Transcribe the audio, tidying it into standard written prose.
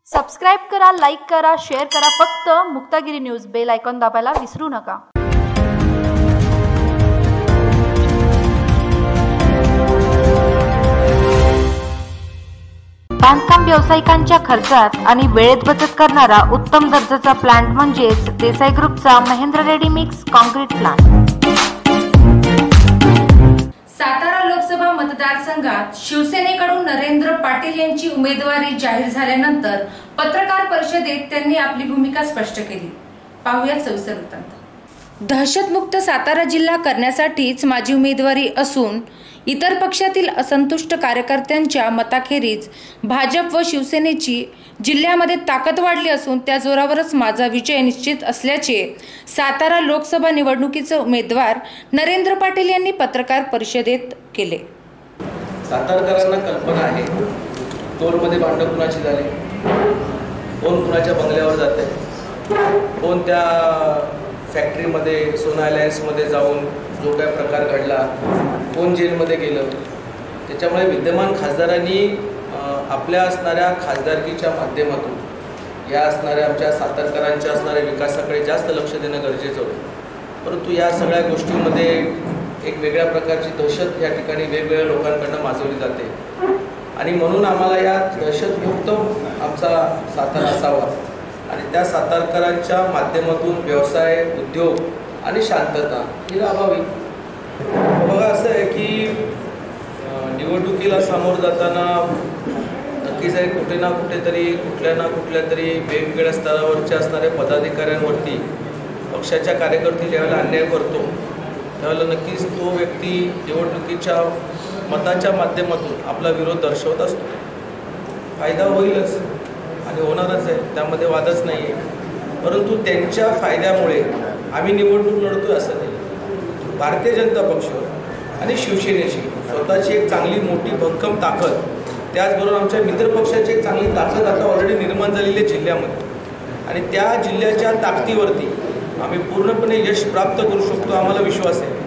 Subscribe करा, like करा, share करा. फक्त मुक्तागिरी न्यूज बेल आयकॉन दाबायला विसरू नका. बांधकाम व्यावसायिकांच्या खर्चात आणि वेळेत बचत करणारा उत्तम दर्जाचा प्लांट म्हणजेच देसाई ग्रुपचा Mahendra ready mix concrete plant. Satara Lok Sabha मतदारसंघात शिवसेनेकडून नरेंद्र पाटील यांची उमेदवारी जाहीर झाल्यानंतर पत्रकार परिषदेत त्यांनी आपली भूमिका स्पष्ट केली. पाहूया सविस्तर वृत्तांत. दहशतमुक्त सातारा जिल्हा करण्यासाठीच माझी उमेदवारी असून इतर पक्षातील असंतुष्ट कार्यकर्त्यांच्या मताखेरीज भाजप व शिवसेनेची जिल्ह्यामध्ये ताकद वाढली असून त्या जोरावरच माझा विजय निश्चित असल्याचे सातारा लोकसभा निवडणुकीचे उमेदवार नरेंद्र पाटील यांनी पत्रकार परिषदेत केले. सातारकरांना कल्पना आहे टोलमध्ये भांडण कुणाची झाले, कोण कुणाच्या बंगल्यावर जाते, कोण त्या फॅक्टरीमध्ये सोना अलायन्समध्ये जाऊन जो काय प्रकार घडला, कोण जेलमध्ये गेलं. त्याच्यामुळे विद्यमान खासदारांनी आपल्या असणाऱ्या खासदारकीच्या माध्यमातून या असणाऱ्या आमच्या सातारकरांच्या असणाऱ्या विकासाकडे जास्त लक्ष देणं गरजेचं होतं. परंतु या सगळ्या गोष्टींमध्ये एक वेगळ्या प्रकारची दहशत या ठिकाणी वेगवेगळ्या लोकांकडून माजवली जाते आणि म्हणून आम्हाला या दहशतमुक्त आमचा सातारा असावा आणि त्या सातारकरांच्या माध्यमातून व्यवसाय, उद्योग आणि शांतता ही राहावी. बघा, असं आहे की निवडणुकीला सामोरं जाताना नक्कीच आहे कुठे ना कुठेतरी कुठल्या तरी वेगवेगळ्या स्तरावरच्या असणाऱ्या पदाधिकाऱ्यांवरती पक्षाच्या कार्यकर्ते ज्यावेळेला अन्याय करतो त्यावेळेला नक्कीच तो व्यक्ती निवडणुकीच्या मताच्या माध्यमातून आपला विरोध दर्शवत असतो. फायदा होईलच आणि होणारच आहे, त्यामध्ये वादच नाही आहे. परंतु त्यांच्या फायद्यामुळे आम्ही निवडणूक लढतोय असं नाही. भारतीय जनता पक्ष आणि शिवसेनेची स्वतःची एक चांगली मोठी भक्कम ताकद, त्याचबरोबर आमच्या मित्रपक्षाची एक चांगली ताकद आता ऑलरेडी निर्माण झालेली आहे जिल्ह्यामध्ये आणि त्या जिल्ह्याच्या ताकदीवरती आम्ही पूर्णपणे यश प्राप्त करू शकतो, आम्हाला विश्वास आहे.